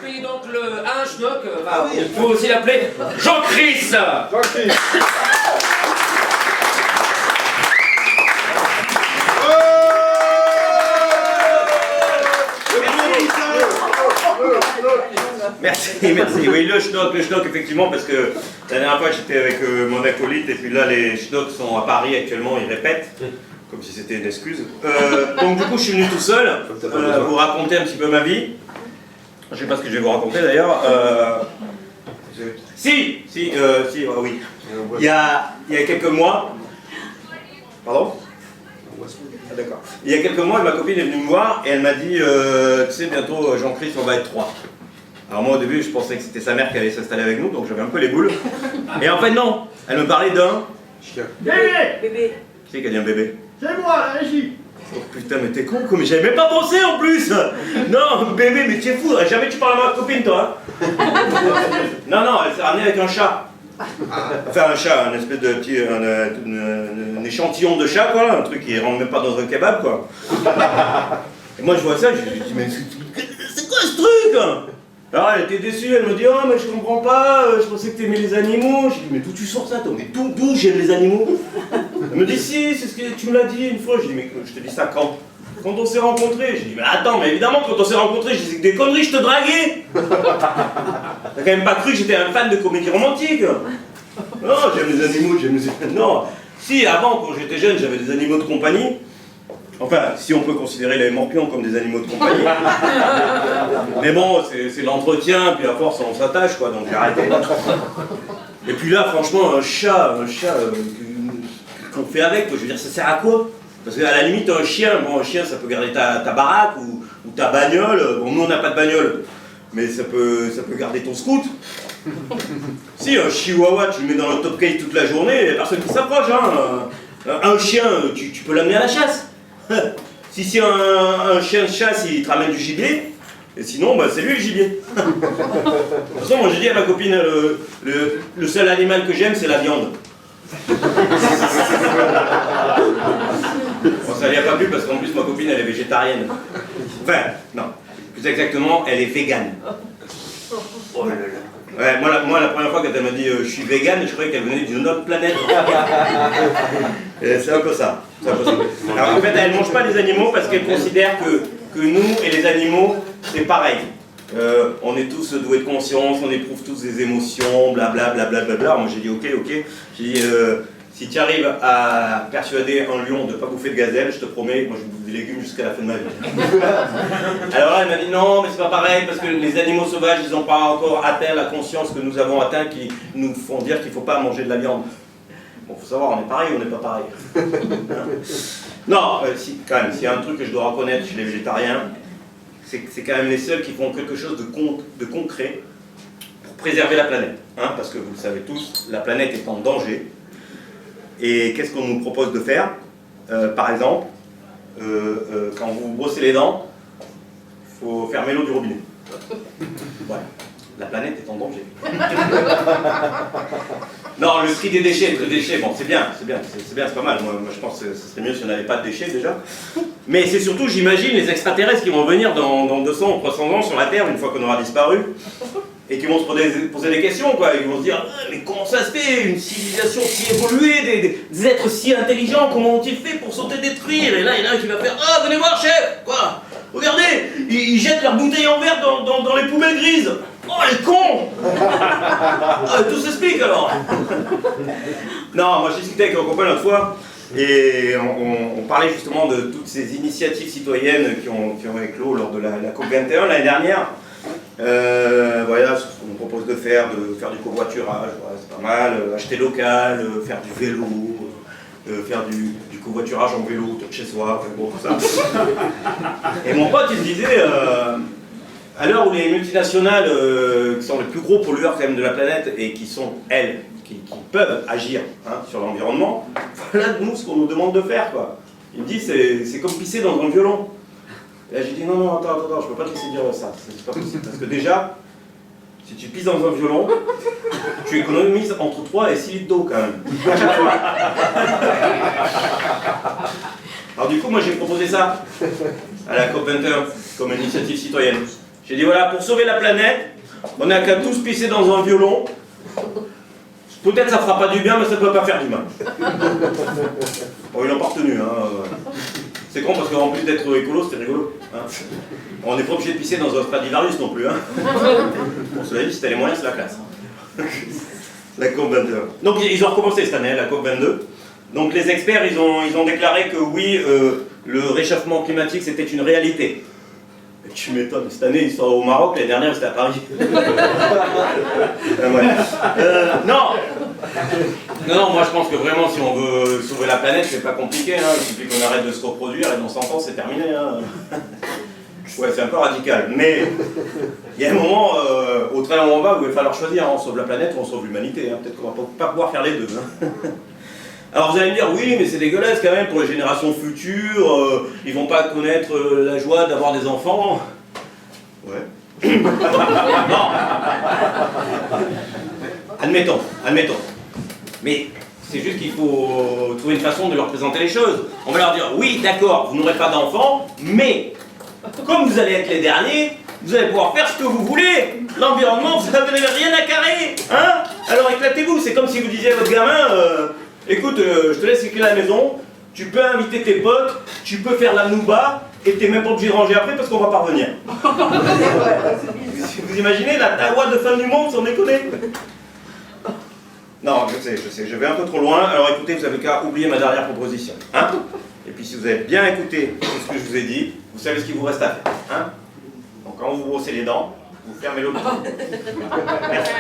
Et donc un schnock, il faut aussi l'appeler Jean-Chris. Jean-Chris. Merci, merci. Oui, le schnock, effectivement, parce que la dernière fois j'étais avec mon acolyte et puis là les schnocks sont à Paris actuellement, ils répètent, comme si c'était une excuse. Donc du coup je suis venu tout seul vous raconter un petit peu ma vie. Je sais pas ce que je vais vous raconter d'ailleurs. Oui. Il y a quelques mois. Pardon? Ah, d'accord. Il y a quelques mois, ma copine est venue me voir et elle m'a dit tu sais, bientôt Jean-Chris, on va être 3. Alors moi au début je pensais que c'était sa mère qui allait s'installer avec nous, donc j'avais un peu les boules. Et en fait non, elle me parlait d'un chien. Bébé. Qui c'est qui a dit un bébé? C'est moi, la régie. Oh putain, mais t'es con, mais j'avais même pas pensé en plus. Non, bébé, mais tu es fou, jamais tu parles à ma copine toi hein. Non, elle s'est ramenée avec un chat. Enfin un chat, un espèce de petit, un échantillon de chat quoi, un truc qui rentre même pas dans un kebab quoi. Et moi je vois ça, je me dis mais c'est quoi ce truc? Alors elle était déçue, elle me dit oh mais je comprends pas, je pensais que t'aimais les animaux. Je dis mais d'où tu sors ça toi? Mais d'où j'aime les animaux? Elle me dit si, c'est ce que tu me l'as dit une fois. Je dis mais je te dis ça quand? Quand on s'est rencontrés. Je dis mais attends, mais évidemment quand on s'est rencontrés, je disais que des conneries, je te draguais. T'as quand même pas cru que j'étais un fan de comédie romantique? Non, j'aime les animaux, j'aime les animaux. Non, si avant quand j'étais jeune j'avais des animaux de compagnie. Enfin, si on peut considérer les morpions comme des animaux de compagnie. Mais bon, c'est l'entretien, puis à force on s'attache quoi, donc j'ai arrêté. Et puis là, franchement, un chat qu'on fait avec, quoi, je veux dire, ça sert à quoi? Parce qu'à la limite, un chien ça peut garder ta baraque ou ta bagnole. Bon, nous on n'a pas de bagnole, mais ça peut garder ton scout. Si, un chihuahua, tu le mets dans le top case toute la journée, il n'y a personne qui s'approche. Hein. Un chien, tu peux l'amener à la chasse. Si un chien de chasse, il te ramène du gibier, et sinon, bah, c'est lui le gibier. De toute façon, moi j'ai dit à ma copine, le seul animal que j'aime, c'est la viande. Bon, ça lui a pas plu parce qu'en plus, ma copine, elle est végétarienne. Enfin, non, plus exactement, elle est végane. Oh là là. Ouais, moi, la première fois quand elle m'a dit je suis végane, je croyais qu'elle venait d'une autre planète. C'est un peu ça. Alors en fait, elle ne mange pas les animaux parce qu'elle considère que nous et les animaux, c'est pareil. On est tous doués de conscience, on éprouve tous des émotions, blablabla. Moi j'ai dit ok. J'ai dit si tu arrives à persuader un lion de ne pas bouffer de gazelle, je te promets, moi je bouffe des légumes jusqu'à la fin de ma vie. Alors là elle m'a dit non mais c'est pas pareil parce que les animaux sauvages ils n'ont pas encore atteint la conscience que nous avons atteint qui nous font dire qu'il ne faut pas manger de la viande. Bon faut savoir on est pareil ou on n'est pas pareil. Non, si, quand même, s'il y a un truc que je dois reconnaître chez les végétariens, c'est quand même les seuls qui font quelque chose de concret pour préserver la planète. Hein, parce que vous le savez tous, la planète est en danger. Et qu'est-ce qu'on nous propose de faire? Par exemple, quand vous brossez les dents, il faut fermer l'eau du robinet. Voilà. La planète est en danger. Non, le tri des déchets, bon, c'est bien, c'est pas mal. Moi, je pense que ce serait mieux si on n'avait pas de déchets déjà. Mais c'est surtout, j'imagine, les extraterrestres qui vont venir dans 200 ou 300 ans sur la Terre, une fois qu'on aura disparu, et qui vont se poser des questions, quoi. Ils vont se dire, mais comment ça se fait, une civilisation si évoluée, des êtres si intelligents, comment ont-ils fait pour s'autodétruire? Et là, il y en a un qui va faire, ah, venez voir, chef, quoi. Regardez, ils jettent leurs bouteilles en verre dans les poubelles grises. Oh, les cons. Tout s'explique alors. Non, moi j'ai discuté avec un copain l'autre fois et on parlait justement de toutes ces initiatives citoyennes qui ont éclos lors de la COP21 l'année dernière. Voilà ce qu'on nous propose de faire du covoiturage, voilà, c'est pas mal, acheter local, faire du vélo, faire du covoiturage en vélo autour de chez soi, enfin, bon, tout ça. Et mon pote il me disait, à l'heure où les multinationales qui sont les plus gros pollueurs quand même de la planète et qui sont elles, qui peuvent agir hein, sur l'environnement, voilà nous ce qu'on nous demande de faire quoi. Il me dit c'est comme pisser dans un violon. Et là j'ai dit non, attends, je peux pas te laisser dire ça, c'est pas possible. Parce que déjà, si tu pisses dans un violon, tu économises entre 3 et 6 litres d'eau quand même. Alors du coup, moi j'ai proposé ça à la COP21 comme initiative citoyenne. J'ai dit voilà, pour sauver la planète, on n'a qu'à tous pisser dans un violon. Peut-être ça fera pas du bien, mais ça peut pas faire du mal. Bon, ils l'ont pas retenu, hein. C'est con parce qu'en plus d'être écolo, c'était rigolo. Hein. On n'est pas obligé de pisser dans un Stradivarius non plus. Hein. Bon, cela dit, si t'as les moyens, c'est la classe. La COP 22. Donc ils ont recommencé cette année, la COP 22. Donc les experts, ils ont déclaré que oui, le réchauffement climatique, c'était une réalité. Et tu m'étonnes, cette année, ils sont au Maroc, l'année dernière, c'était à Paris. Ouais. Non, moi je pense que vraiment, si on veut sauver la planète, c'est pas compliqué. Hein. Il suffit qu'on arrête de se reproduire et dans 100 ans, c'est terminé. Hein. Ouais, c'est un peu radical. Mais il y a un moment, au train où on va, où il va falloir choisir. Hein. On sauve la planète ou on sauve l'humanité. Hein. Peut-être qu'on va pas pouvoir faire les deux. Hein. Alors vous allez me dire, oui, mais c'est dégueulasse quand même pour les générations futures. Ils vont pas connaître la joie d'avoir des enfants. Ouais. Non. Admettons. Mais c'est juste qu'il faut trouver une façon de leur présenter les choses. On va leur dire, oui, d'accord, vous n'aurez pas d'enfants, mais comme vous allez être les derniers, vous allez pouvoir faire ce que vous voulez. L'environnement, vous n'avez rien à carrer. Hein? Alors éclatez-vous. C'est comme si vous disiez à votre gamin, écoute, je te laisse écrire à la maison, tu peux inviter tes potes, tu peux faire la nouba, et t'es même pas obligé de ranger après parce qu'on va pas revenir. Vous imaginez la tawa de fin du monde sans déconner? Non, je sais, je vais un peu trop loin, alors écoutez, vous avez qu'à oublier ma dernière proposition. Hein? Et puis si vous avez bien écouté ce que je vous ai dit, vous savez ce qu'il vous reste à faire. Hein? Donc quand vous brossez les dents, vous fermez l'autre. Merci.